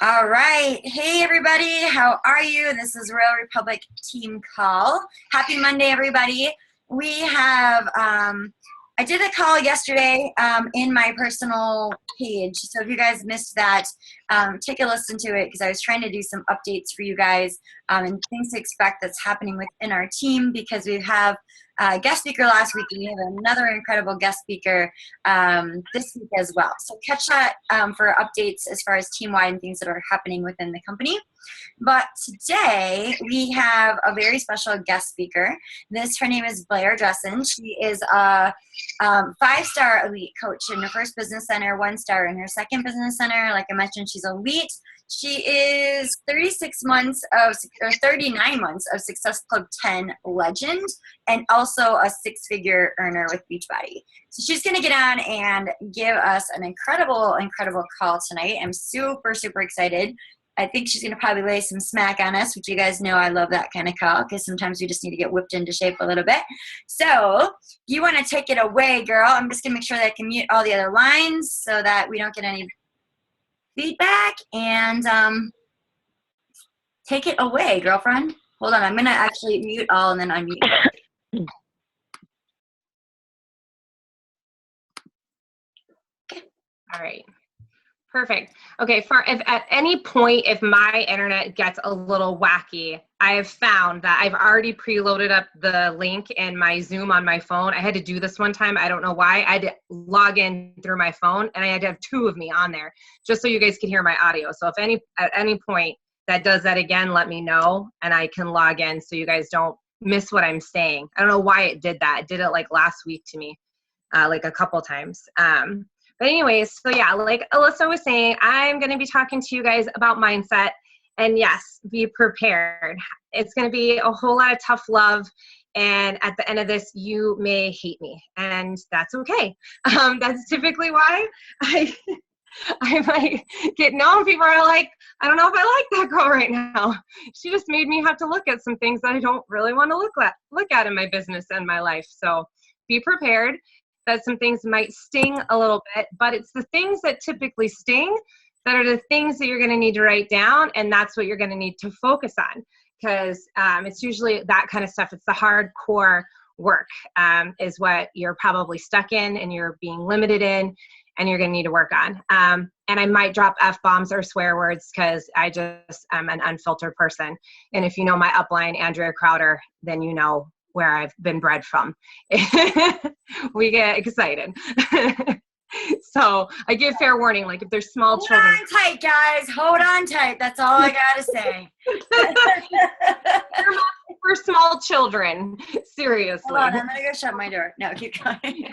All right. Hey, everybody. How are you? This is Royal Republic Team Call. Happy Monday, everybody. We have, I did a call yesterday in my personal page. So if you guys missed that, take a listen to it because I was trying to do some updates for you guys and things to expect that's happening within our team because we have a guest speaker last week and we have another incredible guest speaker this week as well. So catch that for updates as far as team-wide and things that are happening within the company. But today we have a very special guest speaker. Her name is Blaire Dressenn. She is a 5-star elite coach in her first business center, 1-star in her second business center. Like I mentioned, she's elite. She is 39 months of Success Club 10 legend and also a 6-figure earner with Beachbody. So she's going to get on and give us an incredible call tonight. I'm super excited. I think she's going to probably lay some smack on us, which you guys know I love that kind of call because sometimes we just need to get whipped into shape a little bit. So you want to take it away, girl. I'm just going to make sure that I can mute all the other lines so that we don't get any feedback. And take it away, girlfriend. Hold on. I'm going to actually mute all and then unmute. Okay. All right. Perfect. Okay, if at any point, if my internet gets a little wacky, I have found that I've already preloaded up the link in my Zoom on my phone. I had to do this one time. I don't know why. I had to log in through my phone, and I had to have 2 of me on there just so you guys can hear my audio. So if at any point that does that again, let me know, and I can log in so you guys don't miss what I'm saying. I don't know why it did that. It did it like last week to me, like a couple times. But anyways, so yeah, like Alyssa was saying, I'm going to be talking to you guys about mindset. And yes, be prepared. It's going to be a whole lot of tough love. And at the end of this, you may hate me. And that's okay. That's typically why I might get known. People are like, I don't know if I like that girl right now. She just made me have to look at some things that I don't really want to look at in my business and my life. So be prepared that some things might sting a little bit, but it's the things that typically sting that are the things that you're going to need to write down, and that's what you're going to need to focus on because it's usually that kind of stuff. It's the hardcore work is what you're probably stuck in and you're being limited in and you're going to need to work on. And I might drop F-bombs or swear words because I just am an unfiltered person. And if you know my upline, Andrea Crowder, then you know where I've been bred from. We get excited. So I give fair warning, like if there's small children. Hold on tight, guys. Hold on tight. That's all I got to say. For small children, seriously. Hold on, I'm going to go shut my door. No, keep going.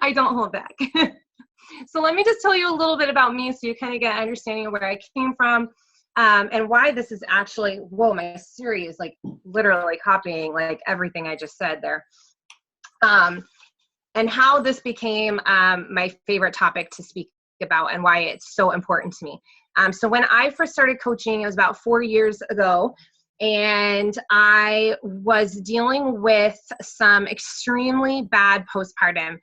I don't hold back. So let me just tell you a little bit about me so you kind of get an understanding of where I came from. And why this is actually, whoa, my Siri is like literally copying like everything I just said there. And how this became my favorite topic to speak about and why it's so important to me. So when I first started coaching, it was about 4 years ago, and I was dealing with some extremely bad postpartum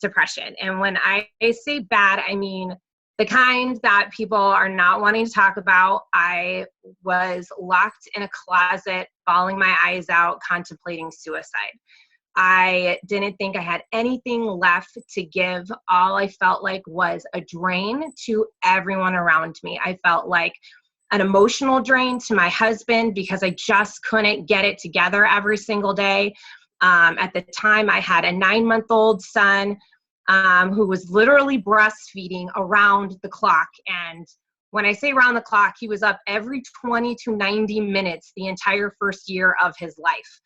depression. And when I say bad, I mean the kind that people are not wanting to talk about. I was locked in a closet, bawling my eyes out, contemplating suicide. I didn't think I had anything left to give. All I felt like was a drain to everyone around me. I felt like an emotional drain to my husband because I just couldn't get it together every single day. At the time, I had a 9-month-old son who was literally breastfeeding around the clock. And when I say around the clock, he was up every 20 to 90 minutes the entire first year of his life.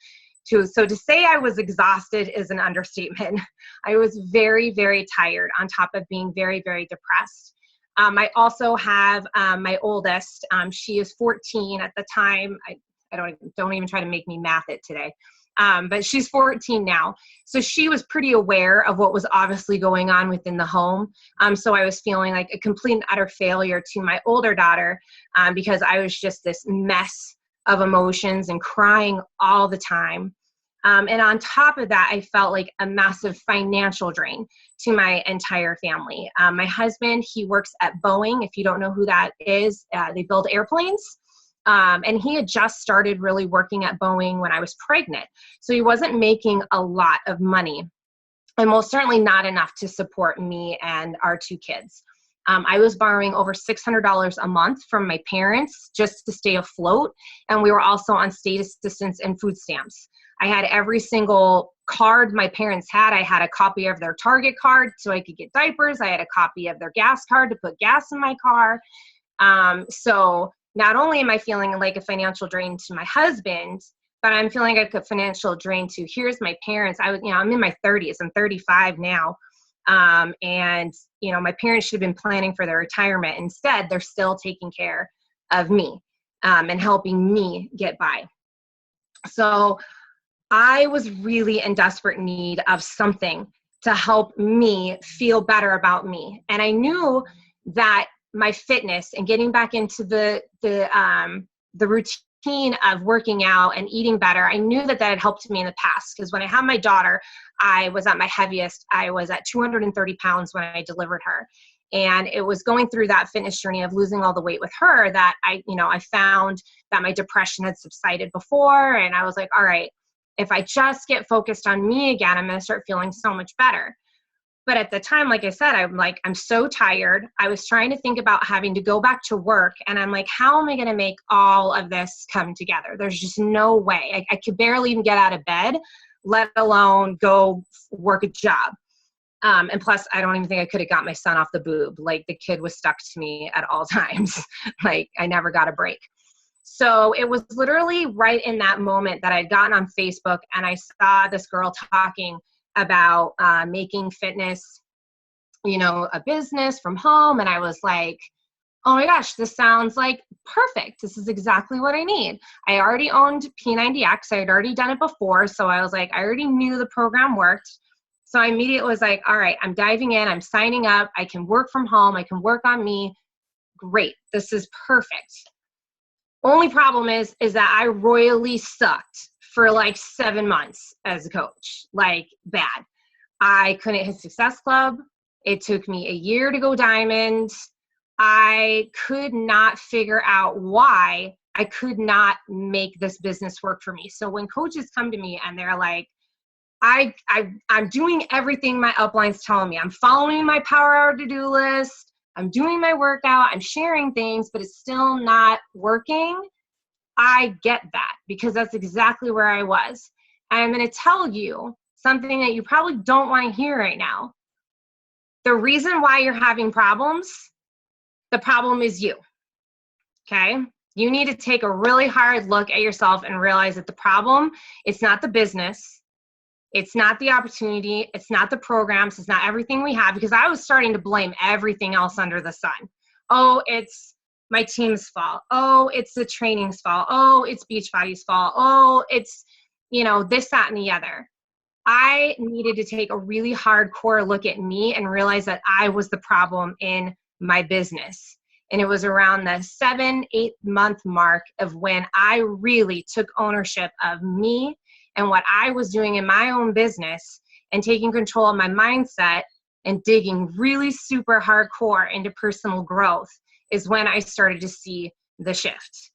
So to say I was exhausted is an understatement. I was very, very tired on top of being very, very depressed. I also have my oldest. She is 14 at the time. I don't even try to make me math it today. But she's 14 now. So she was pretty aware of what was obviously going on within the home. So I was feeling like a complete and utter failure to my older daughter because I was just this mess of emotions and crying all the time. And on top of that, I felt like a massive financial drain to my entire family. My husband, he works at Boeing. If you don't know who that is, they build airplanes. And he had just started really working at Boeing when I was pregnant. So he wasn't making a lot of money, and most certainly not enough to support me and our 2 kids. I was borrowing over $600 a month from my parents just to stay afloat. And we were also on state assistance and food stamps. I had every single card my parents had. I had a copy of their Target card so I could get diapers. I had a copy of their gas card to put gas in my car. So not only am I feeling like a financial drain to my husband, but I'm feeling like a financial drain to, here's my parents. I'm in my 30s. I'm 35 now. And my parents should have been planning for their retirement. Instead, they're still taking care of me, and helping me get by. So I was really in desperate need of something to help me feel better about me. And I knew that my fitness and getting back into the routine of working out and eating better, I knew that had helped me in the past. Because when I had my daughter, I was at my heaviest. I was at 230 pounds when I delivered her. And it was going through that fitness journey of losing all the weight with her that I found that my depression had subsided before. And I was like, all right, if I just get focused on me again, I'm going to start feeling so much better. But at the time, like I said, I'm so tired. I was trying to think about having to go back to work. And I'm like, how am I going to make all of this come together? There's just no way. I could barely even get out of bed, let alone go work a job. And plus, I don't even think I could have got my son off the boob. Like, the kid was stuck to me at all times. Like, I never got a break. So it was literally right in that moment that I'd gotten on Facebook and I saw this girl talking about making fitness, a business from home. And I was like, oh my gosh, this sounds like perfect. This is exactly what I need. I already owned P90X. I had already done it before. So I was like, I already knew the program worked. So I immediately was like, all right, I'm diving in. I'm signing up. I can work from home. I can work on me. Great. This is perfect. Only problem is that I royally sucked for like 7 months as a coach, like bad. I couldn't hit Success Club. It took me a year to go diamond. I could not figure out why I could not make this business work for me. So when coaches come to me and they're like, I'm doing everything my upline's telling me. I'm following my power hour to-do list. I'm doing my workout. I'm sharing things, but it's still not working. I get that because that's exactly where I was. And I'm going to tell you something that you probably don't want to hear right now. The reason why you're having problems, the problem is you. Okay? You need to take a really hard look at yourself and realize that the problem, it's not the business. It's not the opportunity. It's not the programs. It's not everything we have, because I was starting to blame everything else under the sun. Oh, it's my team's fault. Oh, it's the training's fault. Oh, it's Beachbody's fault. Oh, it's, this, that, and the other. I needed to take a really hardcore look at me and realize that I was the problem in my business. And it was around the 7-8 month mark of when I really took ownership of me and what I was doing in my own business and taking control of my mindset and digging really super hardcore into personal growth is when I started to see the shift.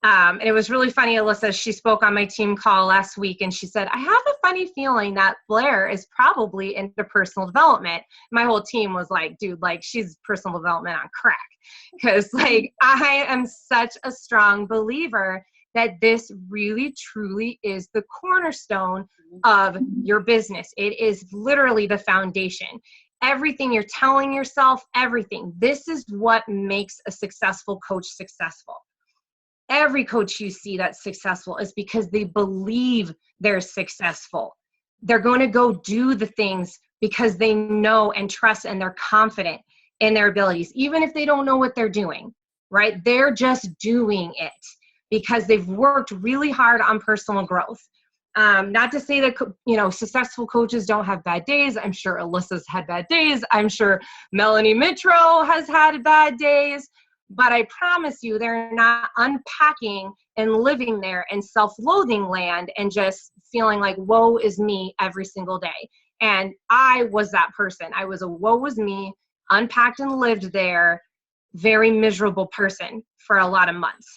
And it was really funny, Alyssa, she spoke on my team call last week and she said, I have a funny feeling that Blaire is probably into personal development. My whole team was like, dude, like she's personal development on crack. Because like I am such a strong believer that this really truly is the cornerstone of your business. It is literally the foundation. Everything you're telling yourself, everything. This is what makes a successful coach successful. Every coach you see that's successful is because they believe they're successful. They're going to go do the things because they know and trust and they're confident in their abilities, even if they don't know what they're doing, right? They're just doing it because they've worked really hard on personal growth. Not to say that, successful coaches don't have bad days. I'm sure Alyssa's had bad days. I'm sure Melanie Mitro has had bad days. But I promise you, they're not unpacking and living there in self-loathing land and just feeling like woe is me every single day. And I was that person. I was a woe is me, unpacked and lived there, very miserable person for a lot of months.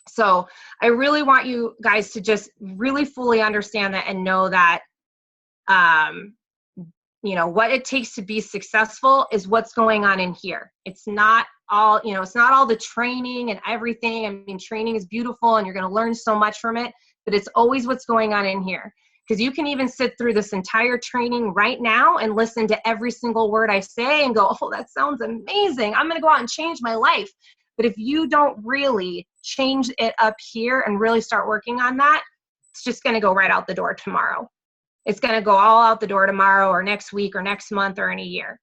So I really want you guys to just really fully understand that and know that, you know, what it takes to be successful is what's going on in here. It's not all, you know, it's not all the training and everything. I mean, training is beautiful and you're going to learn so much from it, but it's always what's going on in here. Because you can even sit through this entire training right now and listen to every single word I say and go, oh, that sounds amazing. I'm going to go out and change my life. But if you don't really change it up here and really start working on that, it's just going to go right out the door tomorrow. It's going to go all out the door tomorrow or next week or next month or in a year.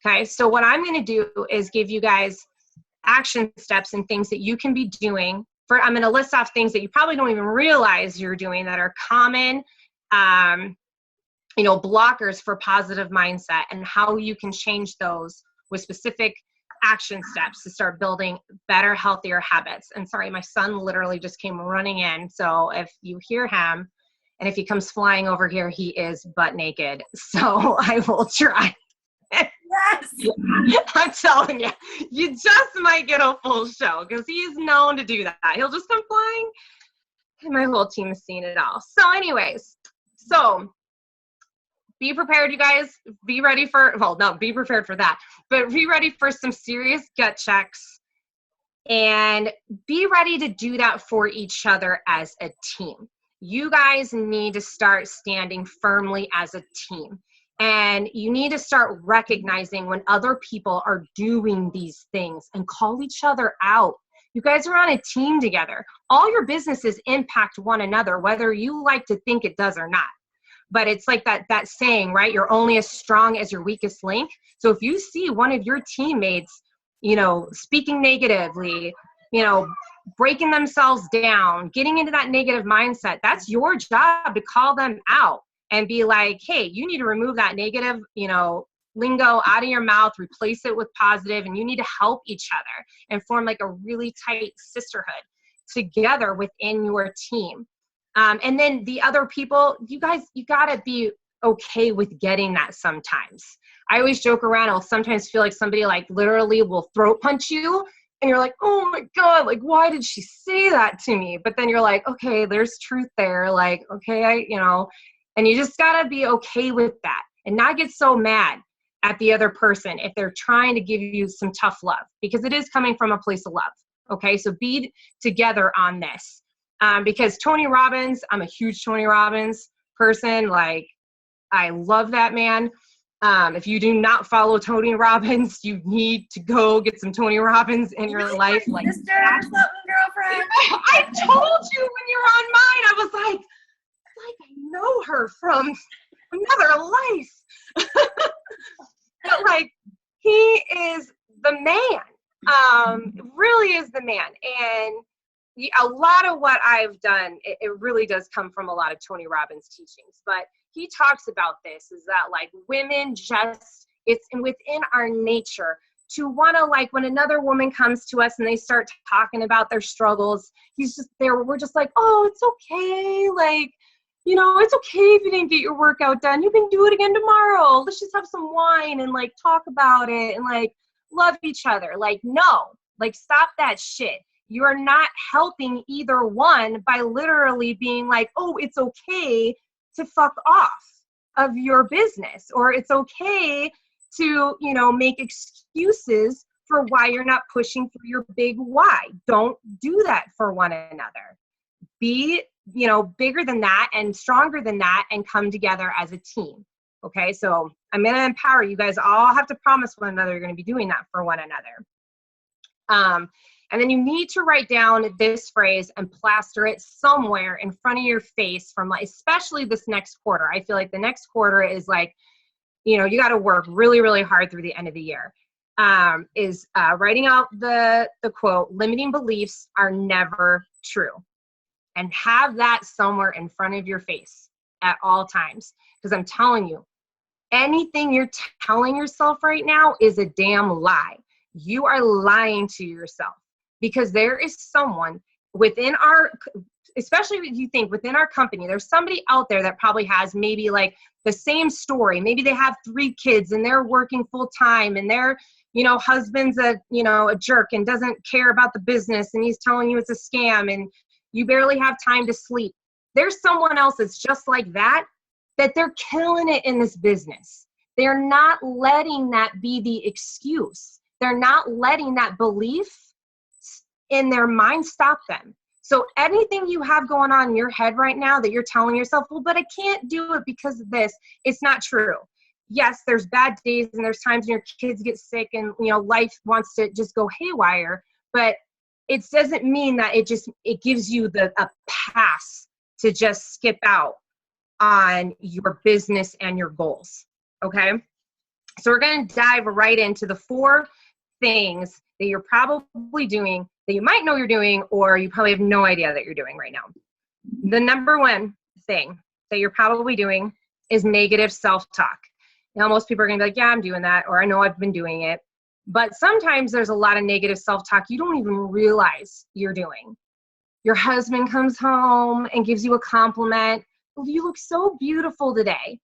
Okay, so what I'm going to do is give you guys action steps and things that you can be doing. I'm going to list off things that you probably don't even realize you're doing that are common, you know, blockers for positive mindset, and how you can change those with specific action steps to start building better, healthier habits. And sorry, my son literally just came running in. So if you hear him, and if he comes flying over here, he is butt naked. So I will try. Yes. I'm telling you, you just might get a full show because he's known to do that. He'll just come flying. And my whole team has seen it all. So anyways, so be prepared, you guys. Be ready for, well, no, be prepared for that. But be ready for some serious gut checks. And be ready to do that for each other as a team. You guys need to start standing firmly as a team. And you need to start recognizing when other people are doing these things and call each other out. You guys are on a team together. All your businesses impact one another, whether you like to think it does or not. But it's like that saying, right? You're only as strong as your weakest link. So if you see one of your teammates, you know, speaking negatively, you know, breaking themselves down, getting into that negative mindset, that's your job to call them out and be like, hey, you need to remove that negative, you know, lingo out of your mouth, replace it with positive, and you need to help each other and form like a really tight sisterhood together within your team. And then the other people, you guys, you gotta be okay with getting that sometimes. I always joke around, I'll sometimes feel like somebody like literally will throat punch you and you're like, oh my God, like, why did she say that to me? But then you're like, okay, there's truth there. Like, okay, you know, and you just gotta be okay with that and not get so mad at the other person if they're trying to give you some tough love, because it is coming from a place of love. Okay, so be together on this. Because Tony Robbins, I'm a huge Tony Robbins person. Like, I love that man. If you do not follow Tony Robbins, you need to go get some Tony Robbins in your life. Like, sister or something, girlfriend. I told you when you were on mine, I was like I know her from another life. But like, he is the man. Really is the man. And a lot of what I've done, it really does come from a lot of Tony Robbins' teachings. But he talks about this, is that like women just, it's within our nature to want to, like, when another woman comes to us and they start talking about their struggles, he's just there. We're just like, oh, it's okay. Like, you know, it's okay if you didn't get your workout done. You can do it again tomorrow. Let's just have some wine and like talk about it and like love each other. Like, no, like stop that shit. You are not helping either one by literally being like, oh, it's okay to fuck off of your business, or it's okay to, you know, make excuses for why you're not pushing through your big why. Don't do that for one another. Be, you know, bigger than that and stronger than that and come together as a team. Okay, so I'm going to empower you guys. All have to promise one another you're going to be doing that for one another. And then you need to write down this phrase and plaster it somewhere in front of your face from, like, especially this next quarter. I feel like the next quarter is like, you know, you got to work really, really hard through the end of the year. Writing out the quote, limiting beliefs are never true. And have that somewhere in front of your face at all times. Because I'm telling you, anything you're telling yourself right now is a damn lie. You are lying to yourself. Because there is someone within our, especially if you think within our company, there's somebody out there that probably has maybe like the same story. Maybe they have 3 kids and they're working full time, and their, husband's a jerk and doesn't care about the business, and he's telling you it's a scam and you barely have time to sleep. There's someone else that's just like that they're killing it in this business. They're not letting that be the excuse. They're not letting that belief in their mind stop them. So anything you have going on in your head right now that you're telling yourself, well, but I can't do it because of this, it's not true. Yes, there's bad days and there's times when your kids get sick and, life wants to just go haywire, but it doesn't mean that it gives you a pass to just skip out on your business and your goals. Okay. So we're going to dive right into the 4 things that you're probably doing that you might know you're doing, or you probably have no idea that you're doing right now. The number 1 thing that you're probably doing is negative self-talk. Now, most people are going to be like, yeah, I'm doing that, or I know I've been doing it. But sometimes there's a lot of negative self-talk you don't even realize you're doing. Your husband comes home and gives you a compliment. You look so beautiful today.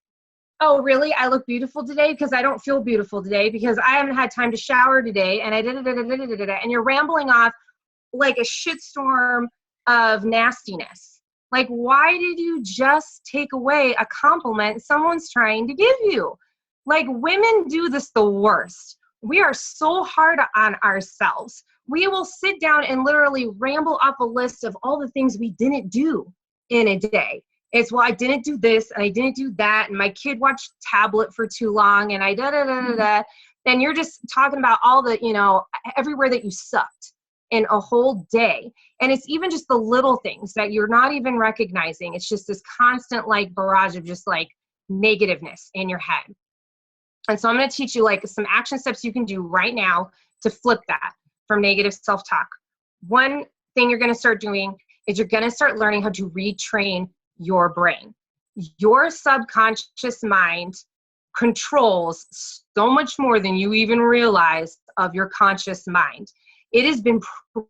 Oh, really? I look beautiful today because I don't feel beautiful today because I haven't had time to shower today, and and you're rambling off like a shitstorm of nastiness. Like, why did you just take away a compliment someone's trying to give you? Like, women do this the worst. We are so hard on ourselves. We will sit down and literally ramble off a list of all the things we didn't do in a day. It's, well, I didn't do this and I didn't do that, and my kid watched tablet for too long, and I da-da-da-da-da. And you're just talking about all the, everywhere that you sucked in a whole day. And it's even just the little things that you're not even recognizing. It's just this constant like barrage of just like negativeness in your head. And so I'm going to teach you like some action steps you can do right now to flip that from negative self-talk. One thing you're going to start doing is you're going to start learning how to retrain your brain. Your subconscious mind controls so much more than you even realize of your conscious mind. It has been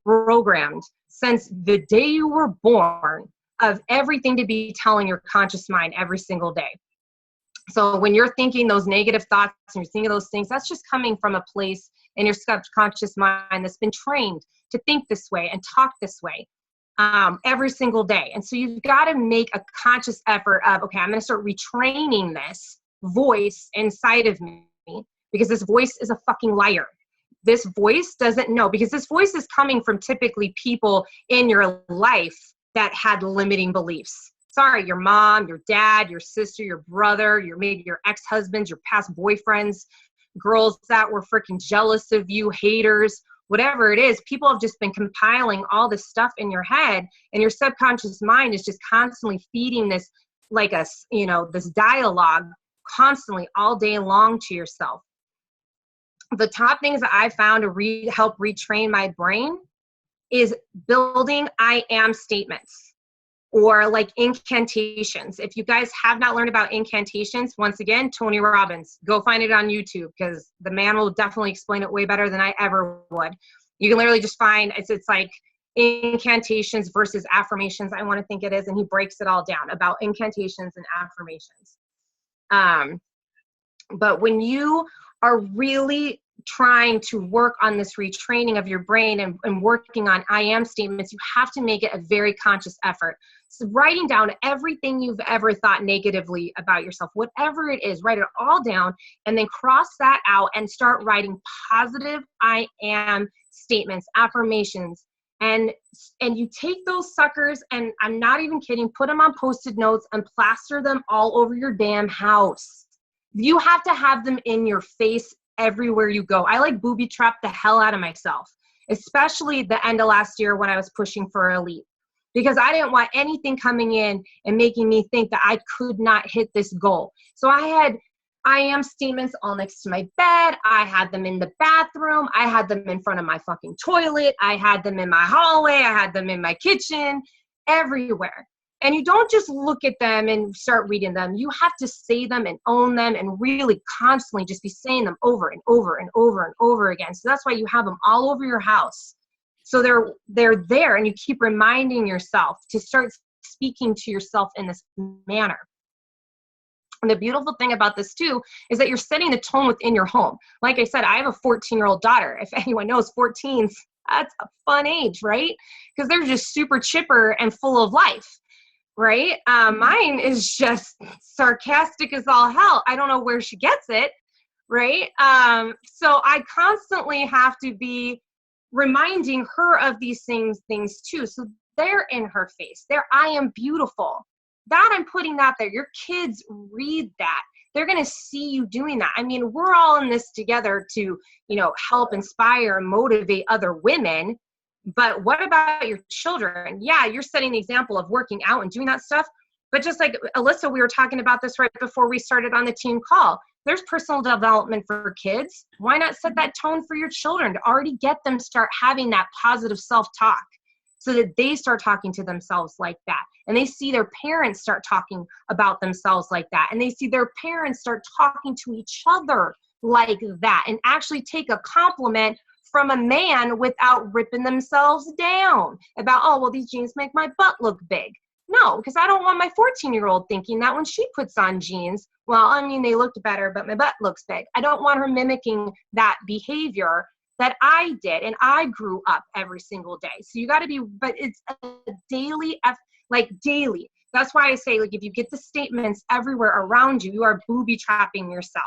programmed since the day you were born of everything to be telling your conscious mind every single day. So when you're thinking those negative thoughts and you're thinking those things, that's just coming from a place in your subconscious mind that's been trained to think this way and talk this way every single day. And so you've got to make a conscious effort of, okay, I'm going to start retraining this voice inside of me, because this voice is a fucking liar. This voice doesn't know, because this voice is coming from typically people in your life that had limiting beliefs. Sorry, your mom, your dad, your sister, your brother, maybe your ex-husbands, your past boyfriends, girls that were freaking jealous of you, haters, whatever it is. People have just been compiling all this stuff in your head, and your subconscious mind is just constantly feeding this, like this dialogue constantly all day long to yourself. The top things that I found to help retrain my brain is building I am statements, or like incantations. If you guys have not learned about incantations, once again, Tony Robbins, go find it on YouTube, because the man will definitely explain it way better than I ever would. You can literally just find, it's like incantations versus affirmations, I want to think it is, and he breaks it all down about incantations and affirmations. But when you are really trying to work on this retraining of your brain and working on I am statements, you have to make it a very conscious effort. So writing down everything you've ever thought negatively about yourself, whatever it is, write it all down, and then cross that out and start writing positive I am statements, affirmations. And you take those suckers, and I'm not even kidding, put them on Post-it notes and plaster them all over your damn house. You have to have them in your face everywhere you go. I like booby trapped the hell out of myself, especially the end of last year when I was pushing for elite, because I didn't want anything coming in and making me think that I could not hit this goal. So I had I am statements all next to my bed. I had them in the bathroom. I had them in front of my fucking toilet. I had them in my hallway. I had them in my kitchen, everywhere. And you don't just look at them and start reading them. You have to say them and own them and really constantly just be saying them over and over and over and over again. So that's why you have them all over your house. So they're there, and you keep reminding yourself to start speaking to yourself in this manner. And the beautiful thing about this too is that you're setting the tone within your home. Like I said, I have a 14-year-old daughter. If anyone knows, 14's, that's a fun age, right? Because they're just super chipper and full of life, right? Mine is just sarcastic as all hell. I don't know where she gets it, right? So I constantly have to be reminding her of these things too. So they're in her face. I am beautiful. That I'm putting that there. Your kids read that. They're going to see you doing that. I mean, we're all in this together to, help inspire and motivate other women. But what about your children? Yeah, you're setting the example of working out and doing that stuff. But just like Alyssa, we were talking about this right before we started on the team call. There's personal development for kids. Why not set that tone for your children to already get them start having that positive self-talk, so that they start talking to themselves like that. And they see their parents start talking about themselves like that. And they see their parents start talking to each other like that, and actually take a compliment from a man without ripping themselves down about, oh, well, these jeans make my butt look big. No, because I don't want my 14-year-old thinking that when she puts on jeans, well, I mean, they looked better, but my butt looks big. I don't want her mimicking that behavior that I did, and I grew up every single day. So you got to be, but it's a daily, daily. That's why I say, if you get the statements everywhere around you, you are booby trapping yourself.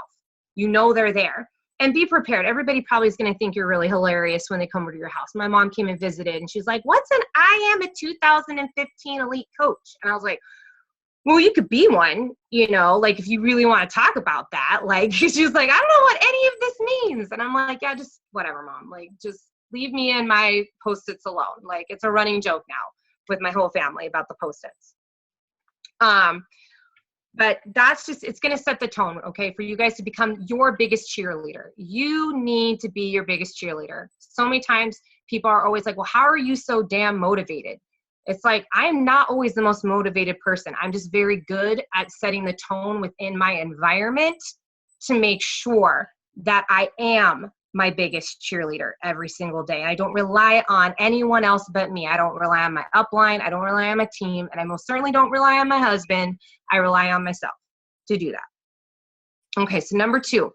They're there. And be prepared. Everybody probably is going to think you're really hilarious when they come over to your house. My mom came and visited, and she's like, what's an I am a 2015 elite coach? And I was like, well, you could be one, if you really want to talk about that. She's like, I don't know what any of this means. And I'm like, yeah, just whatever, Mom. Just leave me and my Post-its alone. It's a running joke now with my whole family about the Post-its. But that's it's going to set the tone, okay, for you guys to become your biggest cheerleader. You need to be your biggest cheerleader. So many times people are always like, well, how are you so damn motivated? It's like, I'm not always the most motivated person. I'm just very good at setting the tone within my environment to make sure that I am my biggest cheerleader every single day. I don't rely on anyone else but me. I don't rely on my upline. I don't rely on my team. And I most certainly don't rely on my husband. I rely on myself to do that. Okay, so number 2,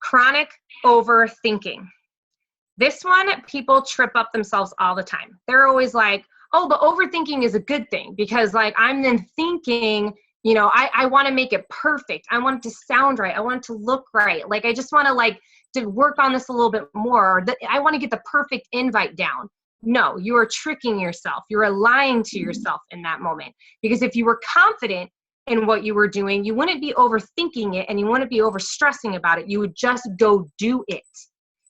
chronic overthinking. This one, people trip up themselves all the time. They're always like, oh, the overthinking is a good thing because I'm then thinking, I want to make it perfect. I want it to sound right. I want it to look right. I just want to work on this a little bit more. I want to get the perfect invite down. No, you are tricking yourself. You are lying to yourself in that moment. Because if you were confident in what you were doing, you wouldn't be overthinking it and you wouldn't be overstressing about it. You would just go do it.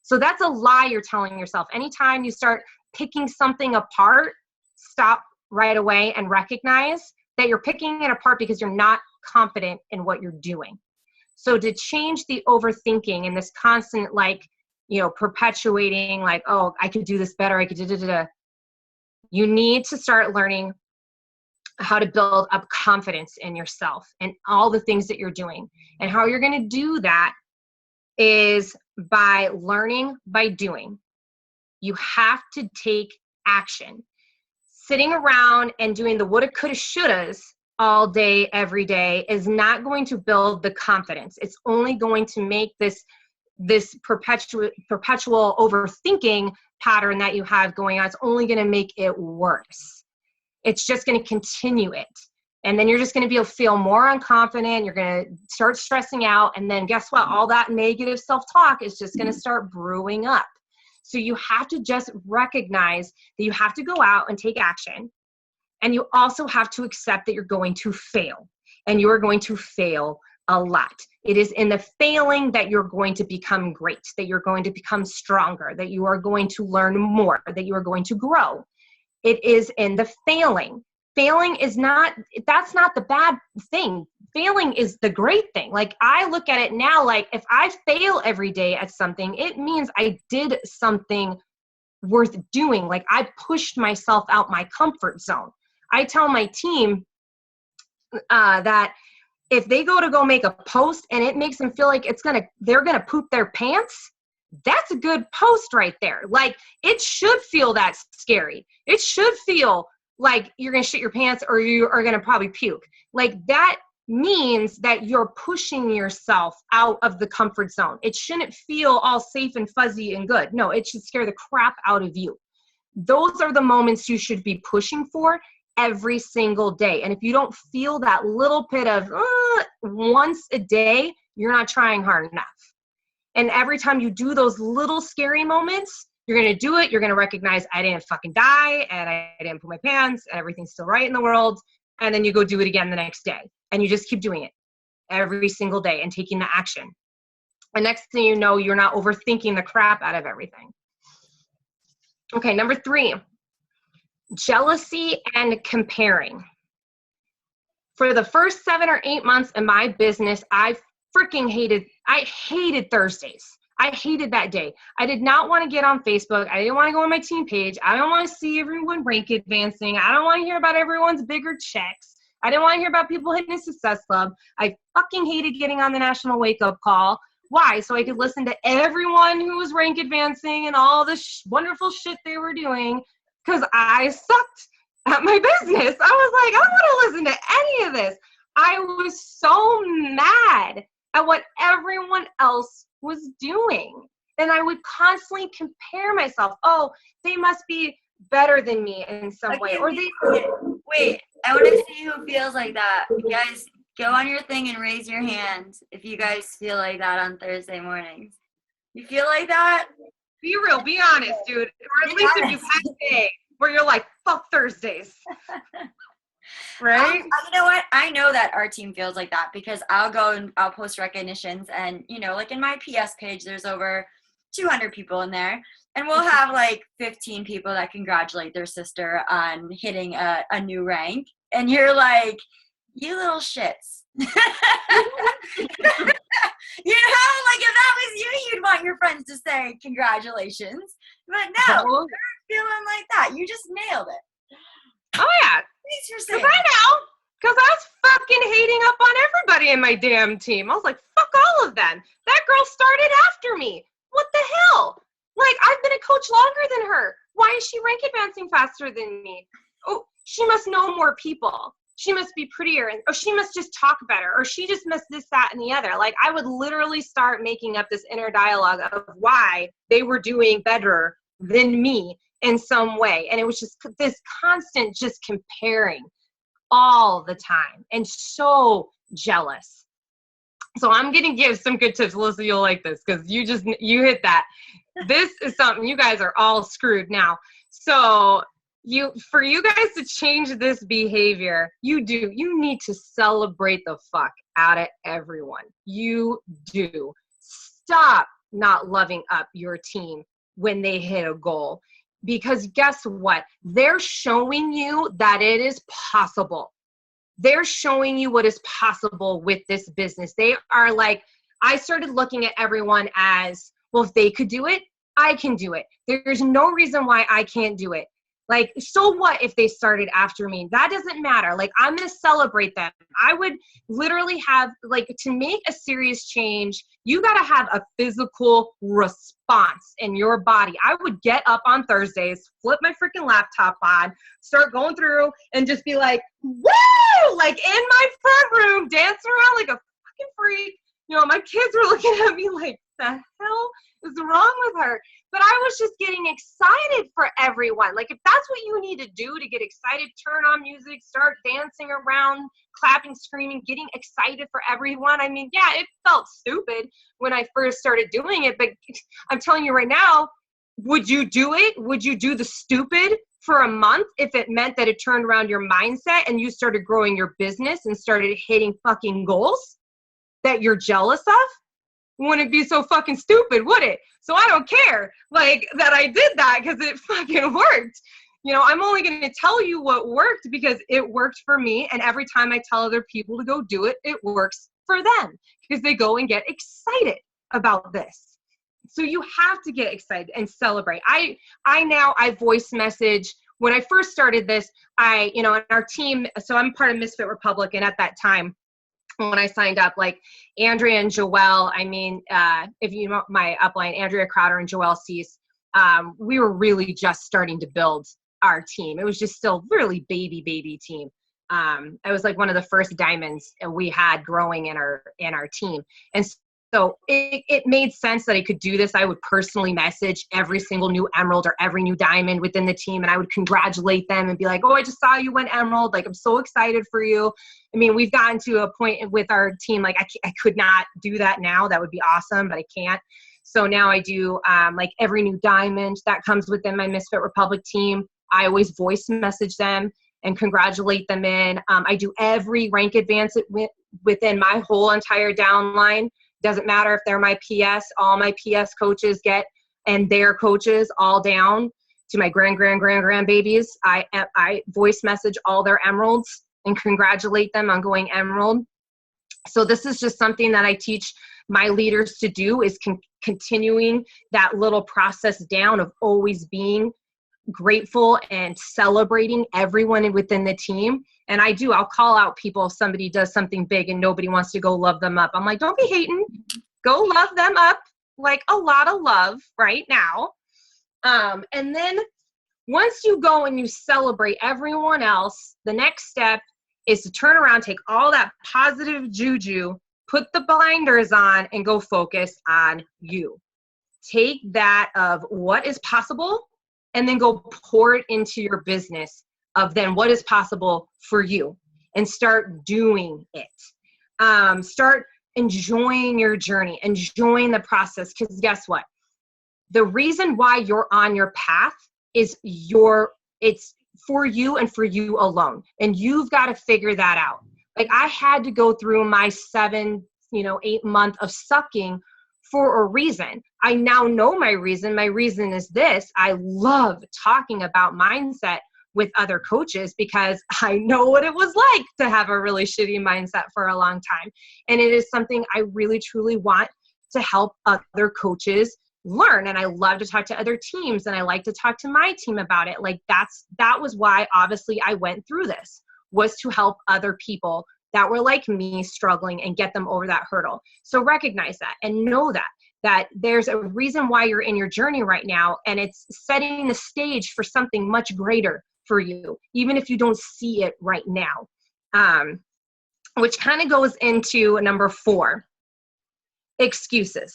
So that's a lie you're telling yourself. Anytime you start picking something apart, stop right away and recognize that you're picking it apart because you're not confident in what you're doing. So to change the overthinking and this constant perpetuating oh, I could do this better, I could do. You need to start learning how to build up confidence in yourself and all the things that you're doing. And how you're going to do that is by learning by doing. You have to take action. Sitting around and doing the woulda, coulda, shouldas all day, every day is not going to build the confidence. It's only going to make this perpetual overthinking pattern that you have going on. It's only going to make it worse. It's just going to continue it. And then you're just going to feel more unconfident. You're going to start stressing out. And then guess what? All that negative self-talk is just going to start brewing up. So you have to just recognize that you have to go out and take action. And you also have to accept that you're going to fail. And you are going to fail a lot. It is in the failing that you're going to become great, that you're going to become stronger, that you are going to learn more, that you are going to grow. It is in the failing. Failing is that's not the bad thing. Failing is the great thing. I look at it now, if I fail every day at something, it means I did something worth doing. I pushed myself out my comfort zone. I tell my team that if they go make a post and it makes them feel like they're going to poop their pants, that's a good post right there. Like, it should feel that scary. It should feel like you're going to shit your pants or you are going to probably puke. Like, that means that you're pushing yourself out of the comfort zone. It shouldn't feel all safe and fuzzy and good. No, it should scare the crap out of you. Those are the moments you should be pushing for every single day. And if you don't feel that little bit of once a day, you're not trying hard enough. And every time you do those little scary moments, you're going to do it. You're going to recognize, I didn't fucking die, and I didn't put my pants, and everything's still right in the world. And then you go do it again the next day. And you just keep doing it every single day and taking the action. And next thing you know, you're not overthinking the crap out of everything. Okay, number 3, jealousy and comparing. For the first 7 or 8 months in my business, I hated Thursdays. I hated that day. I did not want to get on Facebook. I didn't want to go on my team page. I don't want to see everyone rank advancing. I don't want to hear about everyone's bigger checks. I didn't want to hear about people hitting a success club. I fucking hated getting on the national wake-up call. Why? So I could listen to everyone who was rank advancing and all the wonderful shit they were doing, because I sucked at my business. I was like, I don't want to listen to any of this. I was so mad at what everyone else was doing. And I would constantly compare myself. Oh, they must be better than me in some way. Or they wait, I want to see who feels like that. You guys, go on your thing and raise your hand if you guys feel like that on Thursday mornings. You feel like that? Be real, be honest, dude. Or at least if you've had a day where you're like, fuck Thursdays. Right? You know what? I know that our team feels like that, because I'll go and I'll post recognitions, and, you know, like in my PS page, there's over 200 people in there, and we'll have like 15 people that congratulate their sister on hitting a new rank. And you're like, you little shits. You know, like if that was you, you'd want your friends to say congratulations. But no, you're feeling like that. You just nailed it. Oh yeah. Because I know. Because I was fucking hating up on everybody in my damn team. I was like, fuck all of them. That girl started after me. What the hell? Like, I've been a coach longer than her. Why is she rank advancing faster than me? Oh, she must know more people. She must be prettier, or she must just talk better, or she just must this, that, and the other. Like, I would literally start making up this inner dialogue of why they were doing better than me in some way. And it was just this constant just comparing all the time, and so jealous. So I'm going to give some good tips. Alyssa, you'll like this, because you hit that. This is something, you guys are all screwed now. So for you guys to change this behavior, you need to celebrate the fuck out of everyone. You do. Stop not loving up your team when they hit a goal, because guess what? They're showing you that it is possible. They're showing you what is possible with this business. They are like, I started looking at everyone as, well, if they could do it, I can do it. There's no reason why I can't do it. Like, so what if they started after me? That doesn't matter. Like, I'm going to celebrate them. I would literally have, like, to make a serious change, you got to have a physical response in your body. I would get up on Thursdays, flip my freaking laptop on, start going through and just be like, woo! Like, in my front room, dancing around like a fucking freak. You know, my kids were looking at me like, the hell is wrong with her? But I was just getting excited for everyone. Like, if that's what you need to do to get excited, turn on music, start dancing around, clapping, screaming, getting excited for everyone. I mean, yeah, it felt stupid when I first started doing it, but I'm telling you right now, would you do it? Would you do the stupid for a month if it meant that it turned around your mindset and you started growing your business and started hitting fucking goals that you're jealous of? Wouldn't be so fucking stupid, would it? So I don't care, like, that I did that, because it fucking worked. You know, I'm only going to tell you what worked because it worked for me. And every time I tell other people to go do it, it works for them, because they go and get excited about this. So you have to get excited and celebrate. I voice message. When I first started this, in our team, so I'm part of Misfit Republic. And at that time, when I signed up, like Andrea and Joelle, I mean, if you know my upline, Andrea Crowder and Joelle Cease, we were really just starting to build our team. It was just still really baby team. It was like one of the first diamonds we had growing in our team. And so it made sense that I could do this. I would personally message every single new emerald or every new diamond within the team, and I would congratulate them and be like, oh, I just saw you went emerald. Like, I'm so excited for you. I mean, we've gotten to a point with our team, like I could not do that now. That would be awesome, but I can't. So now I do like every new diamond that comes within my Misfit Republic team. I always voice message them and congratulate them in. I do every rank advance within my whole entire downline. Doesn't matter if they're my PS, all my PS coaches get, and their coaches all down to my grandbabies. I voice message all their emeralds and congratulate them on going emerald. So this is just something that I teach my leaders to do, is continuing that little process down of always being grateful and celebrating everyone within the team. And I'll call out people if somebody does something big and nobody wants to go love them up. I'm like, don't be hating. Go love them up, like a lot of love right now. And then once you go and you celebrate everyone else, the next step is to turn around, take all that positive juju, put the blinders on, and go focus on you. Take that of what is possible and then go pour it into your business of then what is possible for you, and start doing it. Start enjoying your journey, enjoying the process. Because guess what? The reason why you're on your path is it's for you and for you alone. And you've got to figure that out. Like, I had to go through my 8 month of sucking for a reason. I now know my reason. My reason is this: I love talking about mindset with other coaches because I know what it was like to have a really shitty mindset for a long time. And it is something I really, truly want to help other coaches learn. And I love to talk to other teams, and I like to talk to my team about it. Like, that was why obviously I went through this, was to help other people that were like me struggling and get them over that hurdle. So recognize that and know that there's a reason why you're in your journey right now, and it's setting the stage for something much greater for you, even if you don't see it right now. Which kind of goes into number 4, excuses.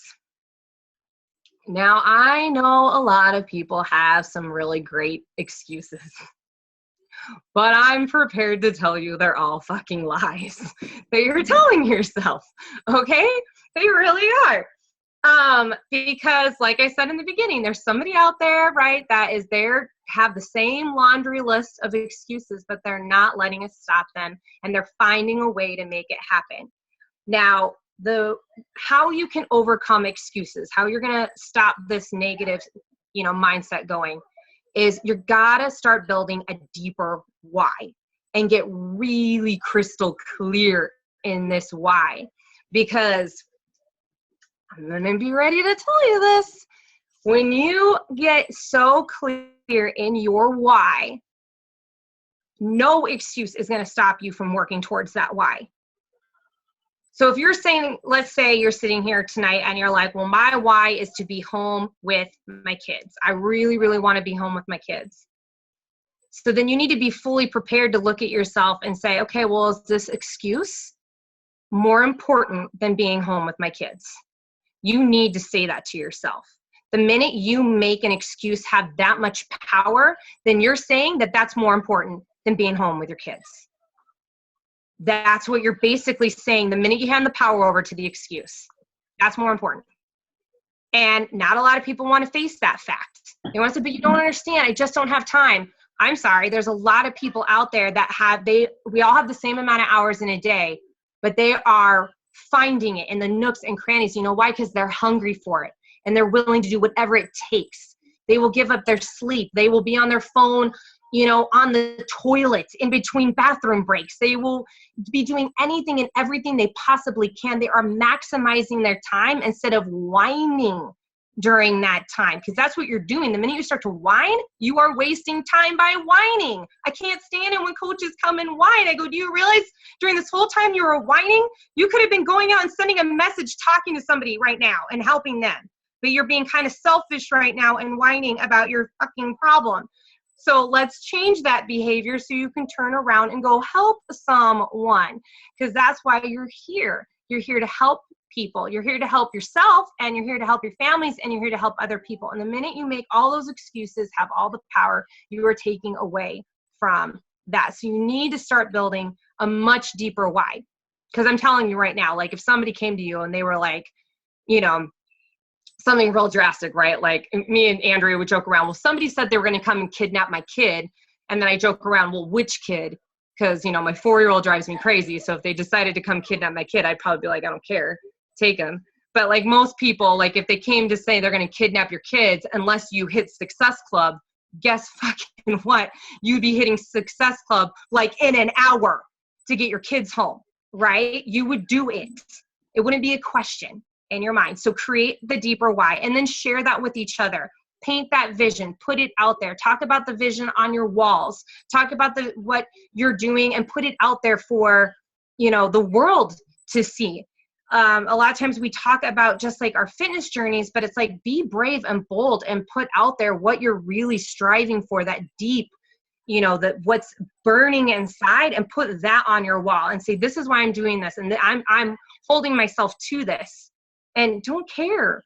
Now, I know a lot of people have some really great excuses, but I'm prepared to tell you they're all fucking lies that you're telling yourself, okay? They really are. Because like I said in the beginning, there's somebody out there, right, that is there, have the same laundry list of excuses, but they're not letting us stop them, and they're finding a way to make it happen. Now, how you can overcome excuses, how you're going to stop this negative, mindset going, is you gotta start building a deeper why and get really crystal clear in this why. Because I'm gonna be ready to tell you this. When you get so clear in your why, no excuse is gonna stop you from working towards that why. So if you're saying, let's say you're sitting here tonight and you're like, well, my why is to be home with my kids. I really, really want to be home with my kids. So then you need to be fully prepared to look at yourself and say, okay, well, is this excuse more important than being home with my kids? You need to say that to yourself. The minute you make an excuse have that much power, then you're saying that that's more important than being home with your kids. That's what you're basically saying the minute you hand the power over to the excuse. That's more important. And not a lot of people want to face that fact. They want to say, but you don't understand. I just don't have time. I'm sorry. There's a lot of people out there that we all have the same amount of hours in a day, but they are finding it in the nooks and crannies. You know why? Because they're hungry for it and they're willing to do whatever it takes. They will give up their sleep. They will be on their phone, on the toilet in between bathroom breaks. They will be doing anything and everything they possibly can. They are maximizing their time instead of whining during that time, because that's what you're doing. The minute you start to whine, you are wasting time by whining. I can't stand it when coaches come and whine. I go, do you realize during this whole time you were whining, you could have been going out and sending a message, talking to somebody right now and helping them. But you're being kind of selfish right now and whining about your fucking problem. So let's change that behavior so you can turn around and go help someone, because that's why you're here. You're here to help people. You're here to help yourself, and you're here to help your families, and you're here to help other people. And the minute you make all those excuses have all the power, you are taking away from that. So you need to start building a much deeper why. Because I'm telling you right now, like if somebody came to you and they were like, you know, something real drastic, right? Like me and Andrea would joke around, well, somebody said they were going to come and kidnap my kid. And then I joke around, well, which kid? Because, you know, my 4-year-old drives me crazy. So if they decided to come kidnap my kid, I'd probably be like, I don't care. Take them. But like most people, like if they came to say they're going to kidnap your kids, unless you hit Success Club, guess fucking what? You'd be hitting Success Club like in an hour to get your kids home, right? You would do it. It wouldn't be a question in your mind. So create the deeper why, and then share that with each other. Paint that vision, put it out there. Talk about the vision on your walls. Talk about what you're doing and put it out there for, you know, the world to see. A lot of times we talk about just like our fitness journeys, but it's like be brave and bold and put out there what you're really striving for, that deep, you know, that what's burning inside, and put that on your wall and say, this is why I'm doing this. And I'm holding myself to this, and don't care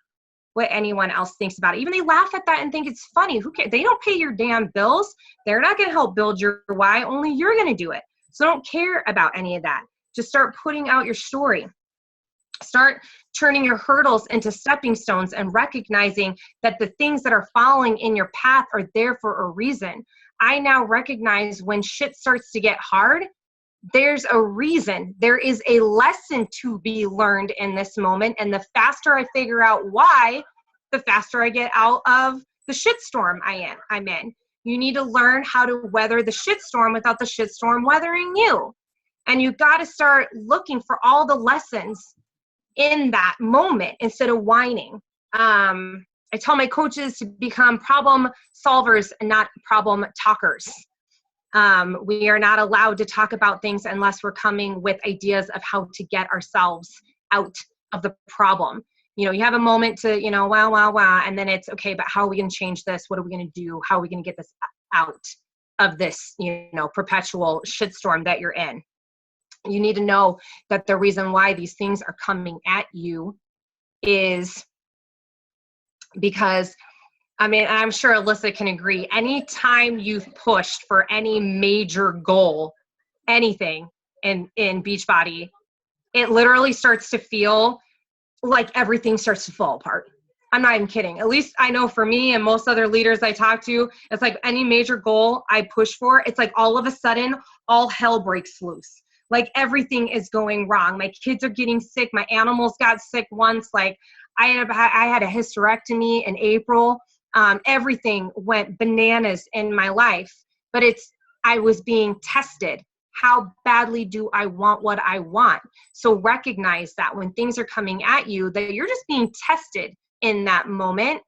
what anyone else thinks about it. Even they laugh at that and think it's funny. Who cares? They don't pay your damn bills. They're not going to help build your why. Only you're going to do it. So don't care about any of that. Just start putting out your story. Start turning your hurdles into stepping stones and recognizing that the things that are falling in your path are there for a reason. I now recognize when shit starts to get hard, there's a reason. There is a lesson to be learned in this moment. And the faster I figure out why, the faster I get out of the shitstorm I'm in. You need to learn how to weather the shitstorm without the shitstorm weathering you. And you got to start looking for all the lessons in that moment instead of whining. I tell my coaches to become problem solvers and not problem talkers. We are not allowed to talk about things unless we're coming with ideas of how to get ourselves out of the problem. You know, you have a moment to, you know, wow, and then it's okay, but how are we going to change this? What are we going to do? How are we going to get this out of this, you know, perpetual shitstorm that you're in? You need to know that the reason why these things are coming at you is because, I mean, I'm sure Alyssa can agree, anytime you've pushed for any major goal, anything in Beachbody, it literally starts to feel like everything starts to fall apart. I'm not even kidding. At least I know for me and most other leaders I talk to, it's like any major goal I push for, it's like all of a sudden, all hell breaks loose. Like everything is going wrong. My kids are getting sick. My animals got sick once. Like I had a hysterectomy in April. Everything went bananas in my life, but I was being tested. How badly do I want what I want? So recognize that when things are coming at you, that you're just being tested in that moment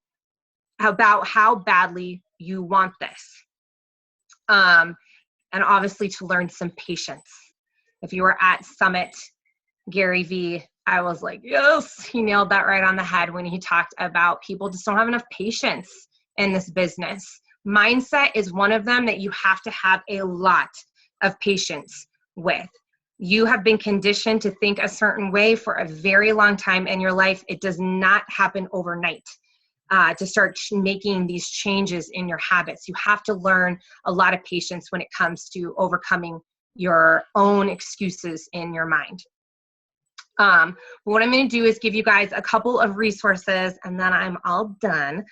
about how badly you want this. And obviously to learn some patience. If you were at Summit, Gary Vee, I was like, yes, he nailed that right on the head when he talked about people just don't have enough patience in this business. Mindset is one of them that you have to have a lot of patience with. You have been conditioned to think a certain way for a very long time in your life. It does not happen overnight to start making these changes in your habits. You have to learn a lot of patience when it comes to overcoming your own excuses in your mind. What I'm going to do is give you guys a couple of resources and then I'm all done.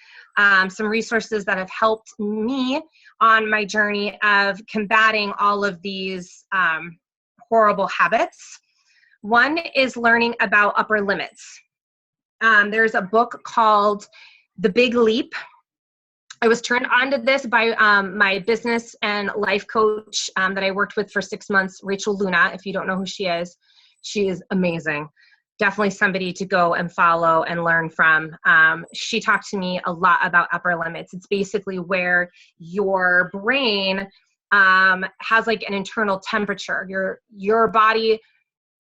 Some resources that have helped me on my journey of combating all of these horrible habits. One is learning about upper limits. There's a book called The Big Leap. I was turned on to this by my business and life coach that I worked with for 6 months, Rachel Luna. If you don't know who she is amazing. definitely somebody to go and follow and learn from. She talked to me a lot about upper limits. It's basically where your brain has like an internal temperature. Your body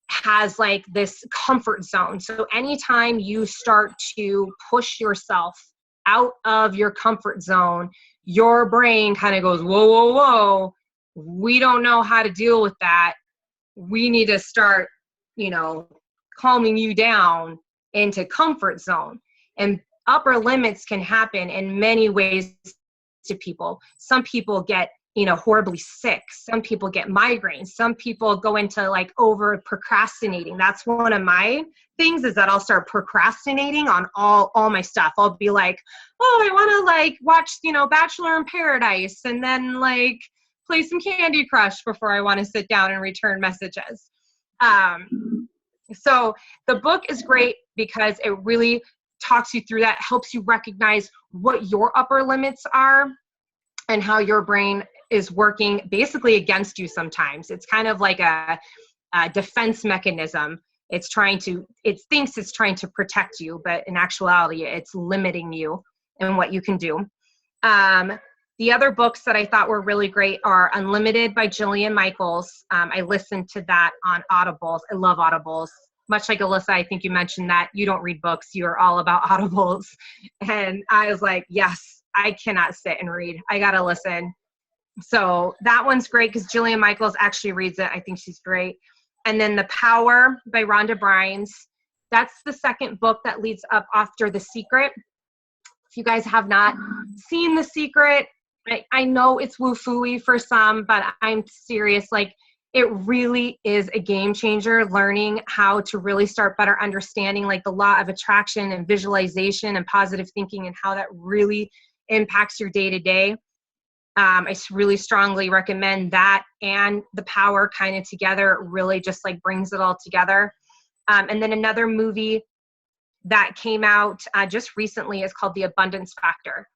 has like this comfort zone. So anytime you start to push yourself out of your comfort zone, your brain kind of goes, whoa, whoa, whoa. We don't know how to deal with that. We need to start, calming you down into comfort zone. And upper limits can happen in many ways to people. Some people get horribly sick. Some people get migraines. Some people go into like over procrastinating. That's one of my things, is that I'll start procrastinating on all my stuff. I'll be like, oh, I want to like watch, Bachelor in Paradise, and then like play some Candy Crush before I want to sit down and return messages. So the book is great because it really talks you through that, helps you recognize what your upper limits are and how your brain is working basically against you sometimes. It's kind of like a defense mechanism. It thinks it's trying to protect you, but in actuality, it's limiting you and what you can do. The other books that I thought were really great are Unlimited by Jillian Michaels. I listened to that on Audibles. I love Audibles. Much like Alyssa, I think you mentioned that you don't read books. You're all about Audibles. And I was like, yes, I cannot sit and read. I got to listen. So that one's great because Jillian Michaels actually reads it. I think she's great. And then The Power by Rhonda Brines. That's the second book that leads up after The Secret. If you guys have not seen The Secret, I know it's woo-foo-y for some, but I'm serious. Like, it really is a game changer, learning how to really start better understanding like the law of attraction and visualization and positive thinking and how that really impacts your day-to-day. I really strongly recommend that and The Power kind of together. It really just like brings it all together. And then another movie that came out just recently is called The Abundance Factor.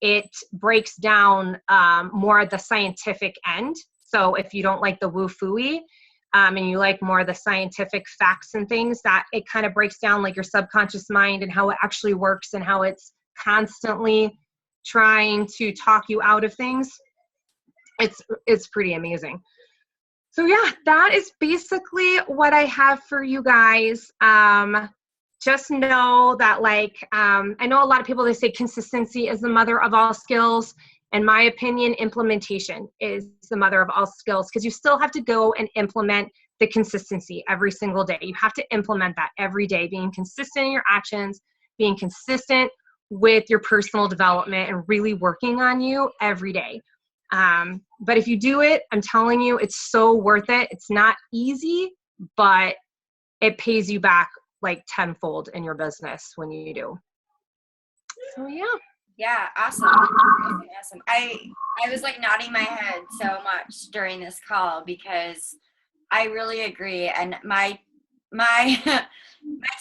It breaks down more of the scientific end. So if you don't like the woo-foo-y and you like more of the scientific facts and things, that it kind of breaks down like your subconscious mind and how it actually works and how it's constantly trying to talk you out of things. It's pretty amazing. So yeah, that is basically what I have for you guys. Just know that I know a lot of people, they say consistency is the mother of all skills. In my opinion, implementation is the mother of all skills, because you still have to go and implement the consistency every single day. You have to implement that every day, being consistent in your actions, being consistent with your personal development, and really working on you every day. But if you do it, I'm telling you, it's so worth it. It's not easy, but it pays you back like tenfold in your business when you do. So yeah. Yeah, awesome. Awesome. I was like nodding my head so much during this call because I really agree. And my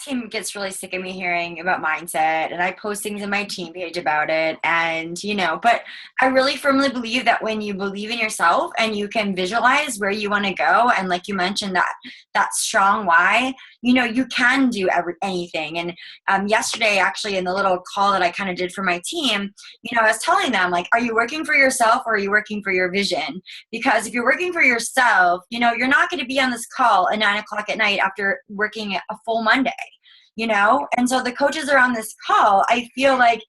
team gets really sick of me hearing about mindset, and I post things in my team page about it. And, but I really firmly believe that when you believe in yourself and you can visualize where you want to go, and like you mentioned, that strong why, you can do anything. And yesterday, actually, in the little call that I kind of did for my team, I was telling them, like, are you working for yourself or are you working for your vision? Because if you're working for yourself, you're not going to be on this call at 9:00 at night after working a full Monday, and so the coaches are on this call. I feel like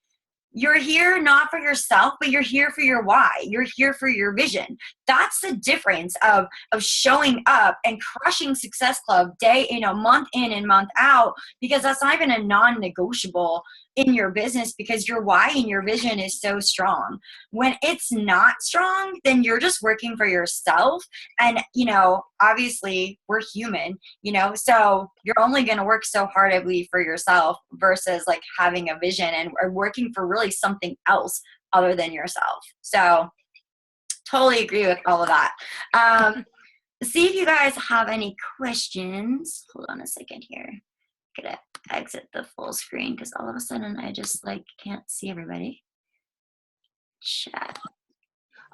you're here not for yourself, but you're here for your why. You're here for your vision. That's the difference of showing up and crushing Success Club month in and month out, because that's not even a non-negotiable in your business, because your why and your vision is so strong. When it's not strong, then you're just working for yourself. And, obviously we're human, so you're only going to work so hard, I believe, for yourself versus like having a vision and working for really something else other than yourself. So totally agree with all of that. See if you guys have any questions. Hold on a second here. Gonna exit the full screen because all of a sudden I just can't see everybody. Chat.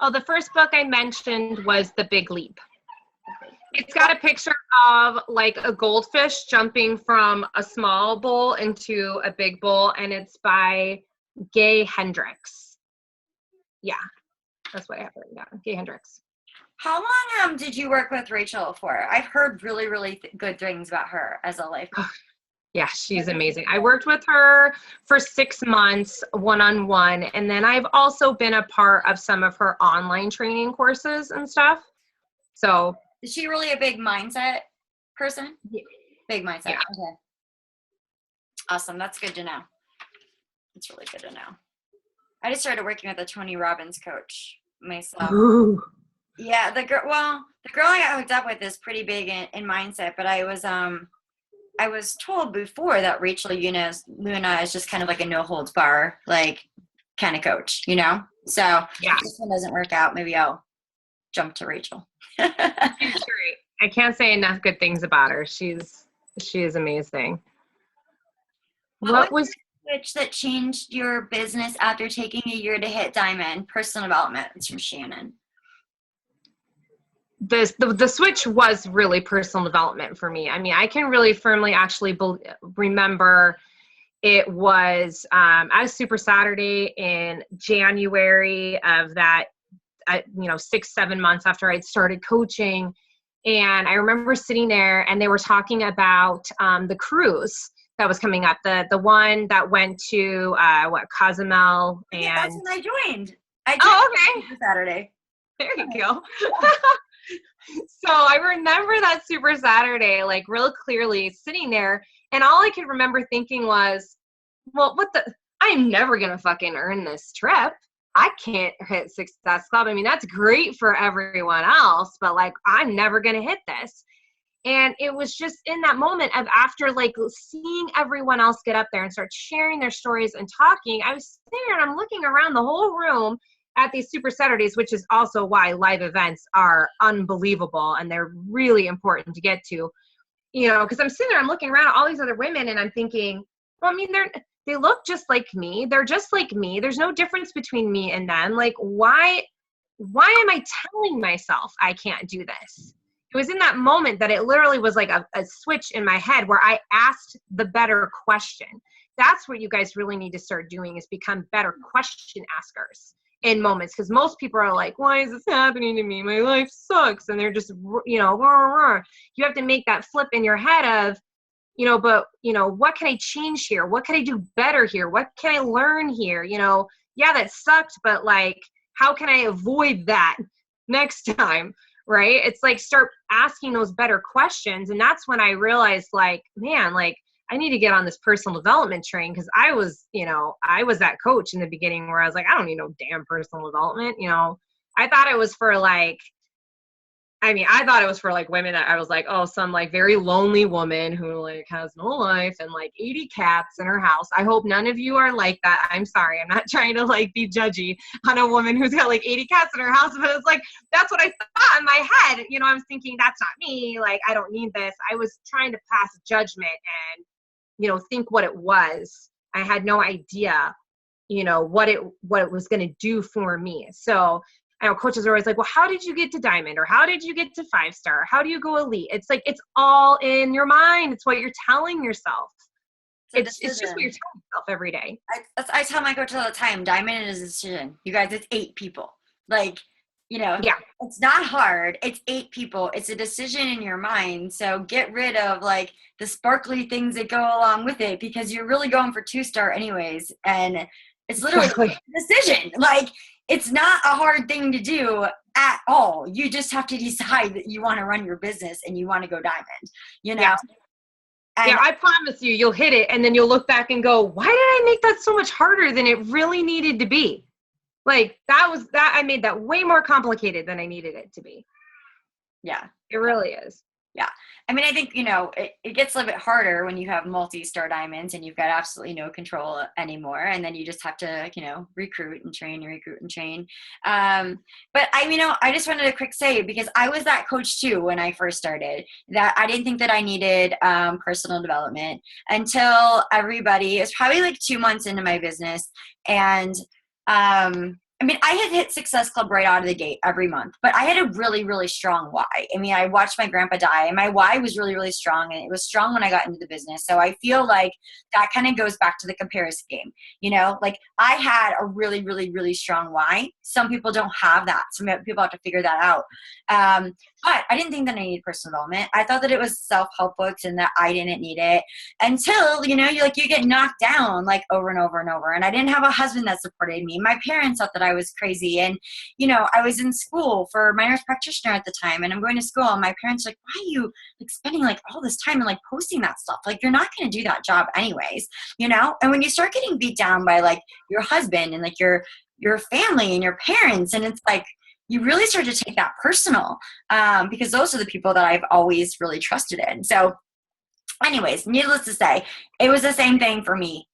Oh, the first book I mentioned was The Big Leap. It's got a picture of like a goldfish jumping from a small bowl into a big bowl, and it's by Gay Hendricks. Yeah, that's what I have written down. Gay Hendricks. How long did you work with Rachel for? I've heard really, really good things about her as a life coach. Yeah, she's amazing. I worked with her for 6 months, one-on-one, and then I've also been a part of some of her online training courses and stuff. So, is she really a big mindset person? Yeah. Big mindset. Yeah. Okay. Awesome. That's good to know. It's really good to know. I just started working with a Tony Robbins coach myself. Ooh. Yeah, the girl I got hooked up with is pretty big in mindset, but I was told before that Rachel Luna is just kind of like a no holds bar, like kind of coach, So Yeah. if this one doesn't work out, maybe I'll jump to Rachel. She's great. I can't say enough good things about her. She is amazing. What was the switch that changed your business after taking a year to hit diamond? Personal development. It's from Shannon. The switch was really personal development for me. I mean, I can really firmly actually remember it was as Super Saturday in January of that, 6-7 months after I'd started coaching. And I remember sitting there and they were talking about the cruise that was coming up, the one that went to Cozumel. And yeah, that's when I joined. Okay. Super Saturday. There you go. So I remember that Super Saturday, like real clearly sitting there. And all I could remember thinking was, well, I'm never going to fucking earn this trip. I can't hit Success Club. I mean, that's great for everyone else, but like, I'm never going to hit this. And it was just in that moment of after like seeing everyone else get up there and start sharing their stories and talking, I was sitting there and I'm looking around the whole room at these Super Saturdays, which is also why live events are unbelievable and they're really important to get to, because I'm sitting there, I'm looking around at all these other women and I'm thinking, well, I mean, they look just like me. They're just like me. There's no difference between me and them. Like, why am I telling myself I can't do this? It was in that moment that it literally was like a switch in my head where I asked the better question. That's what you guys really need to start doing, is become better question askers in moments, because most people are like, why is this happening to me? My life sucks. And they're just, rah, rah, rah. You have to make that flip in your head of, what can I change here? What can I do better here? What can I learn here? Yeah, that sucked, but like, how can I avoid that next time? Right? It's like, start asking those better questions. And that's when I realized, like, man, like, I need to get on this personal development train, because I was that coach in the beginning where I was like, I don't need no damn personal development. I thought it was for like, women that I was like, oh, some like very lonely woman who like has no life and like 80 cats in her house. I hope none of you are like that. I'm sorry. I'm not trying to like be judgy on a woman who's got like 80 cats in her house, but it's like, that's what I thought in my head. I was thinking, that's not me. Like, I don't need this. I was trying to pass judgment and, think what it was. I had no idea, what it was going to do for me. So I know coaches are always like, well, how did you get to diamond? Or how did you get to 5-star? How do you go elite? It's like, it's all in your mind. It's what you're telling yourself. It's just what you're telling yourself every day. I tell my coach all the time, diamond is a decision. You guys, it's 8 people. Like, yeah, it's not hard. It's 8 people. It's a decision in your mind. So get rid of like the sparkly things that go along with it, because you're really going for 2-star anyways. And it's literally a decision. Like, it's not a hard thing to do at all. You just have to decide that you want to run your business and you want to go diamond, Yeah. And I promise you'll hit it. And then you'll look back and go, why did I make that so much harder than it really needed to be? Like, I made that way more complicated than I needed it to be. Yeah. It really is. Yeah. I mean, I think, it gets a little bit harder when you have multi-star diamonds and you've got absolutely no control anymore. And then you just have to, recruit and train. But I just wanted to quick say, because I was that coach too when I first started, that I didn't think that I needed personal development until it was probably like 2 months into my business. And, I mean, I had hit Success Club right out of the gate every month, but I had a really, really strong why. I mean, I watched my grandpa die, and my why was really, really strong, and it was strong when I got into the business. So I feel like that kind of goes back to the comparison game. You know, like I had a really, really, really strong why. Some people don't have that. Some people have to figure that out. But I didn't think that I needed personal development. I thought that it was self-help books and that I didn't need it until, you know, you get knocked down like over and over and over. And I didn't have a husband that supported me. My parents thought that I was crazy. And, you know, I was in school for my nurse practitioner at the time, and I'm going to school, and my parents are like, why are you like spending like all this time and like posting that stuff? Like, you're not going to do that job anyways, you know? And when you start getting beat down by like your husband and like your family and your parents, and it's like, you really start to take that personal, because those are the people that I've always really trusted in. So anyways, needless to say, it was the same thing for me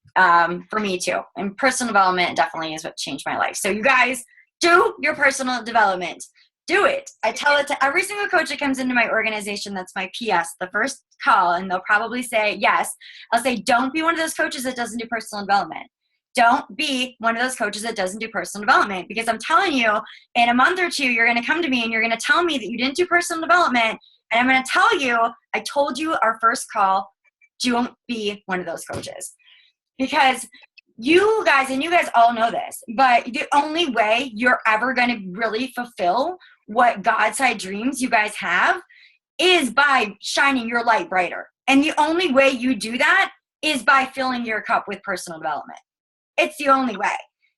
too. And personal development definitely is what changed my life. So you guys, do your personal development. Do it. I tell it to every single coach that comes into my organization. That's my PS, the first call, and they'll probably say yes. I'll say, don't be one of those coaches that doesn't do personal development. Don't be one of those coaches that doesn't do personal development, because I'm telling you, in a month or two, you're going to come to me and you're going to tell me that you didn't do personal development. And I'm going to tell you, I told you our first call, don't be one of those coaches. Because you guys, and you guys all know this, but the only way you're ever going to really fulfill what God-side dreams you guys have is by shining your light brighter. And the only way you do that is by filling your cup with personal development. It's the only way,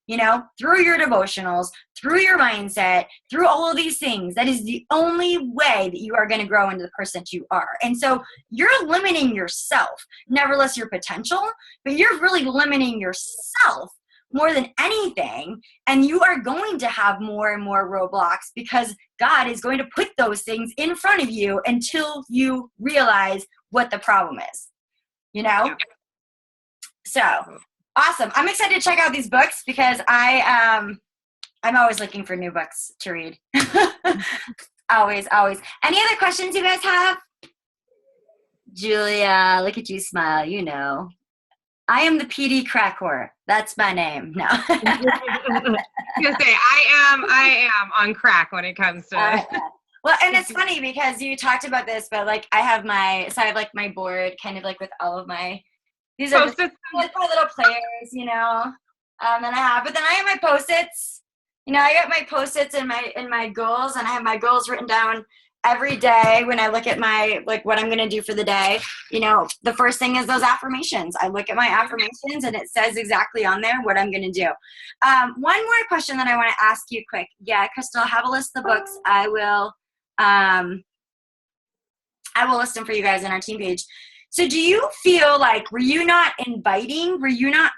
you know, through your devotionals, through your mindset, through all of these things. That is the only way that you are going to grow into the person that you are. And so you're limiting yourself, nevertheless your potential, but you're really limiting yourself more than anything. And you are going to have more and more roadblocks, because God is going to put those things in front of you until you realize what the problem is, you know? So awesome. I'm excited to check out these books, because I'm always looking for new books to read. Always. Any other questions you guys have? Julia, look at you smile. You know, I am the PD crack whore. That's my name. No. I am on crack when it comes to well, and it's funny because you talked about this, but like I have my board kind of like with all of my, these are just like my little players, you know, but then I have my Post-its, you know, I got my Post-its and my goals, and I have my goals written down every day when I look at my, like what I'm going to do for the day. You know, the first thing is those affirmations. I look at my affirmations and it says exactly on there what I'm going to do. One more question that I want to ask you quick. Yeah, Crystal, have a list of the books. I will list them for you guys on our team page. So do you feel like, were you not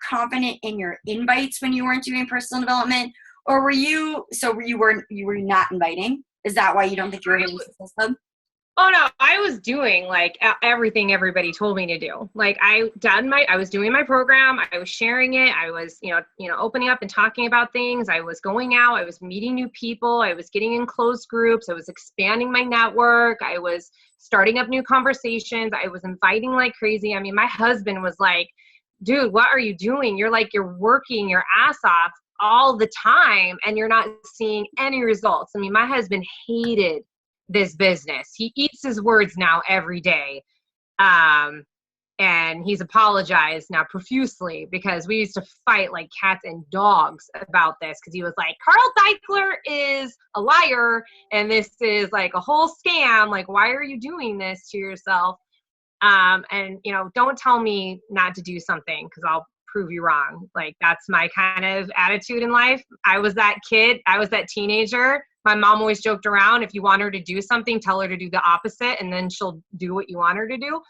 confident in your invites when you weren't doing personal development? Or were you not inviting? Is that why you don't think you were in the system? Oh no, I was doing like everything everybody told me to do. Like I was doing my program, I was sharing it, I was, you know, opening up and talking about things. I was going out, I was meeting new people, I was getting in closed groups, I was expanding my network, I was starting up new conversations, I was inviting like crazy. I mean, my husband was like, dude, what are you doing? You're working your ass off all the time and you're not seeing any results. I mean, my husband hated this business. He eats his words now every day. And he's apologized now profusely, because we used to fight like cats and dogs about this, because he was like, Carl Deichler is a liar and this is like a whole scam. Like, why are you doing this to yourself? And, you know, don't tell me not to do something, because I'll prove you wrong. Like, that's my kind of attitude in life. I was that kid. I was that teenager. My mom always joked around, if you want her to do something, tell her to do the opposite, and then she'll do what you want her to do.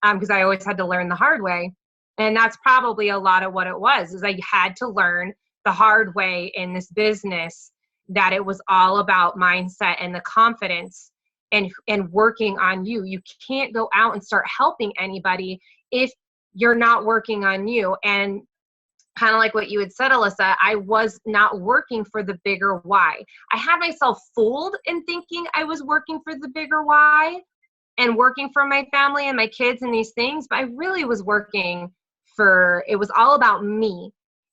Because I always had to learn the hard way. And that's probably a lot of what it was, is I had to learn the hard way in this business, that it was all about mindset and the confidence and working on you. You can't go out and start helping anybody if you're not working on you. And kind of like what you had said, Alyssa, I was not working for the bigger why. I had myself fooled in thinking I was working for the bigger why and working for my family and my kids and these things, but I really was working for, it was all about me.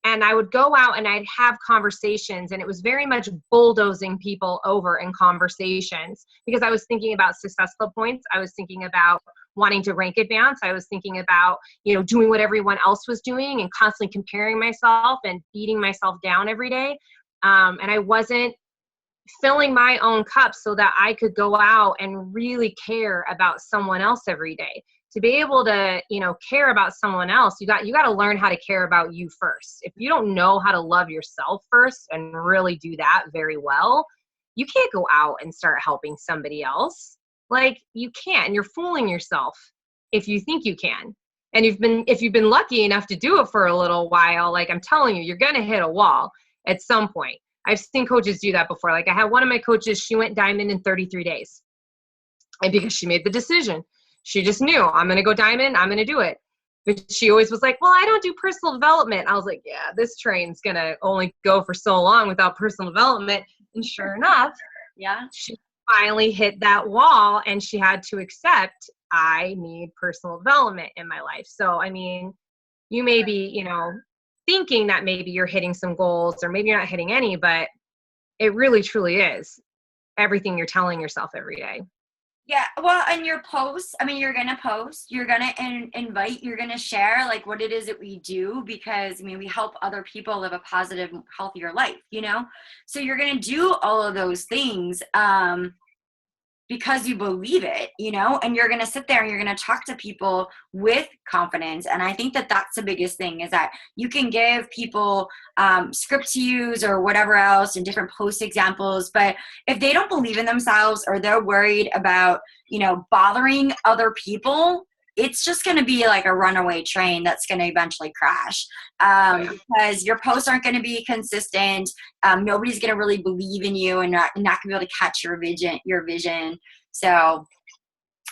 And I would go out and I'd have conversations, and it was very much bulldozing people over in conversations because I was thinking about successful points. I was thinking about wanting to rank advance. I was thinking about, doing what everyone else was doing and constantly comparing myself and beating myself down every day. And I wasn't filling my own cup so that I could go out and really care about someone else every day. To be able to, care about someone else, you got to learn how to care about you first. If you don't know how to love yourself first and really do that very well, you can't go out and start helping somebody else. Like, you can't. You're fooling yourself if you think you can. And if you've been lucky enough to do it for a little while, like I'm telling you, you're going to hit a wall at some point. I've seen coaches do that before. Like, I had one of my coaches, she went diamond in 33 days. And because she made the decision, she just knew, I'm going to go diamond, I'm going to do it. But she always was like, well, I don't do personal development. I was like, yeah, this train's going to only go for so long without personal development. And sure enough, yeah, she finally hit that wall, and she had to accept, I need personal development in my life. So, I mean, you may be, thinking that maybe you're hitting some goals or maybe you're not hitting any, but it really truly is everything you're telling yourself every day. Yeah, well, and your posts, I mean, you're going to post, you're going to invite, you're going to share like what it is that we do, because, I mean, we help other people live a positive, healthier life, So you're going to do all of those things because you believe it, and you're going to sit there and you're going to talk to people with confidence. And I think that that's the biggest thing, is that you can give people script to use or whatever else and different post examples. But if they don't believe in themselves, or they're worried about, bothering other people, it's just going to be like a runaway train that's going to eventually crash, because your posts aren't going to be consistent. Nobody's going to really believe in you, and not going to be able to catch your vision. So,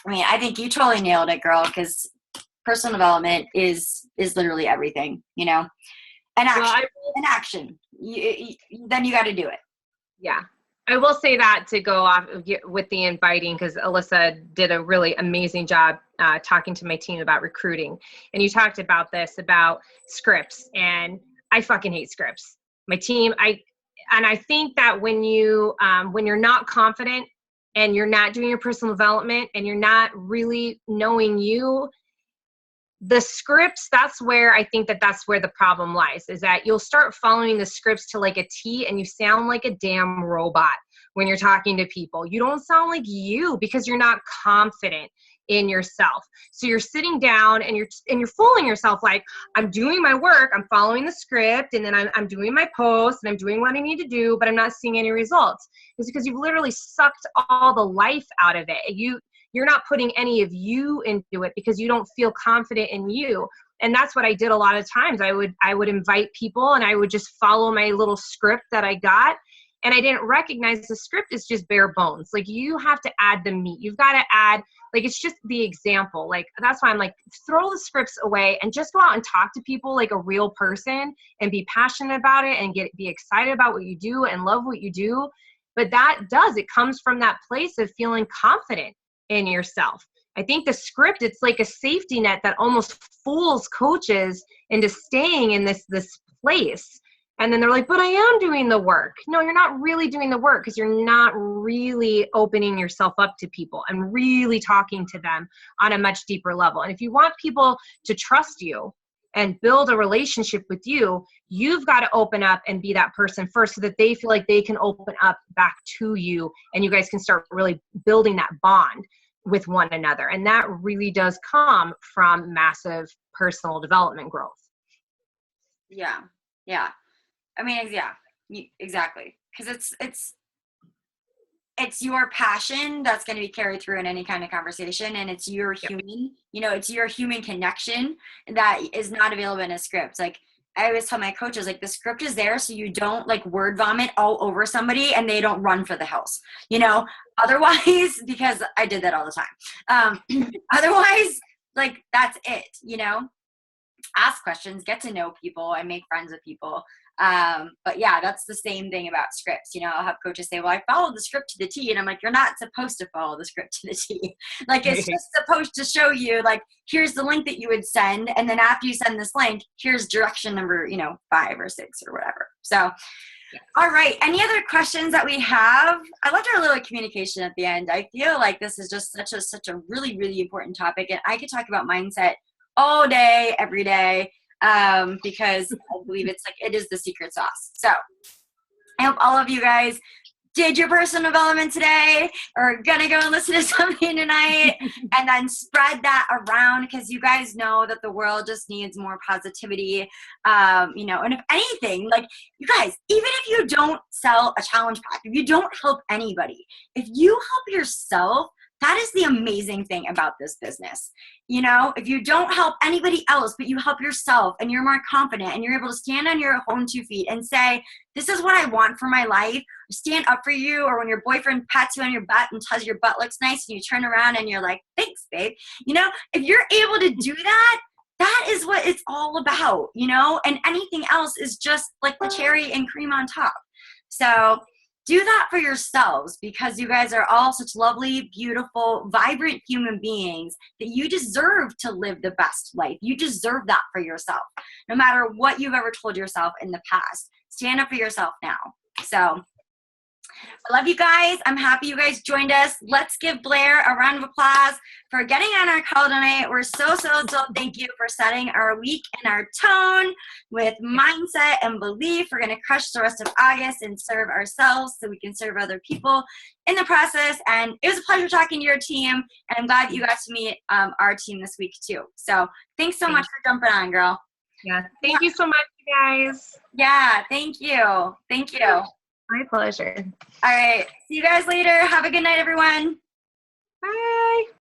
I mean, I think you totally nailed it, girl, because personal development is literally everything, And action. Then you got to do it. Yeah. I will say that to go off with the inviting, because Alyssa did a really amazing job talking to my team about recruiting. And you talked about this, about scripts, and I fucking hate scripts. My team, I think that when you're not confident and you're not doing your personal development and you're not really knowing you, the scripts, that's where I think that's where the problem lies, is that you'll start following the scripts to like a T, and you sound like a damn robot when you're talking to people. You don't sound like you because you're not confident in yourself. So you're sitting down and you're fooling yourself like, I'm doing my work, I'm following the script, and then I'm doing my post and I'm doing what I need to do, but I'm not seeing any results. It's because you've literally sucked all the life out of it. You're not putting any of you into it because you don't feel confident in you. And that's what I did a lot of times. I would invite people and I would just follow my little script that I got. And I didn't recognize the script is just bare bones. Like, you have to add the meat. You've got to add, like, it's just the example. Like, that's why I'm like, throw the scripts away and just go out and talk to people like a real person and be passionate about it and be excited about what you do and love what you do. But it comes from that place of feeling confident in yourself. I think the script, it's like a safety net that almost fools coaches into staying in this place. And then they're like, but I am doing the work. No, you're not really doing the work, because you're not really opening yourself up to people and really talking to them on a much deeper level. And if you want people to trust you and build a relationship with you, you've got to open up and be that person first, so that they feel like they can open up back to you, and you guys can start really building that bond with one another. And that really does come from massive personal development growth. Yeah. Yeah. I mean, yeah, exactly. Because it's your passion that's going to be carried through in any kind of conversation, and it's your human, it's your human connection that is not available in a script. Like, I always tell my coaches, like, the script is there so you don't like word vomit all over somebody and they don't run for the hills, otherwise, because I did that all the time. Otherwise, like, that's it, ask questions, get to know people, and make friends with people. But yeah, that's the same thing about scripts. You know, I'll have coaches say, well, I followed the script to the T. And I'm like, you're not supposed to follow the script to the T. Like, it's just supposed to show you, like, here's the link that you would send. And then after you send this link, here's direction number, 5 or 6 or whatever. So, all right. Any other questions that we have? I loved our little communication at the end. I feel like this is just such a really, really important topic. And I could talk about mindset all day, every day. Because I believe it is the secret sauce. So I hope all of you guys did your personal development today, or gonna go and listen to something tonight, and then spread that around, because you guys know that the world just needs more positivity. And if anything, like, you guys, even if you don't sell a challenge pack, if you don't help anybody, if you help yourself, that is the amazing thing about this business. If you don't help anybody else, but you help yourself, and you're more confident, and you're able to stand on your own 2 feet and say, this is what I want for my life, stand up for you, or when your boyfriend pats you on your butt and tells your butt looks nice, and you turn around and you're like, thanks, babe. If you're able to do that, that is what it's all about, and anything else is just like the cherry and cream on top. So do that for yourselves, because you guys are all such lovely, beautiful, vibrant human beings that you deserve to live the best life. You deserve that for yourself, no matter what you've ever told yourself in the past. Stand up for yourself now. So I love you guys. I'm happy you guys joined us. Let's give Blaire a round of applause for getting on our call tonight. We're so thank you for setting our week and our tone with mindset and belief. We're going to crush the rest of August and serve ourselves so we can serve other people in the process. And it was a pleasure talking to your team. And I'm glad that you got to meet our team this week too. So thanks so much for jumping on, girl. Yeah. Thank you so much, you guys. Yeah. Thank you. Thank you. My pleasure. All right. See you guys later. Have a good night, everyone.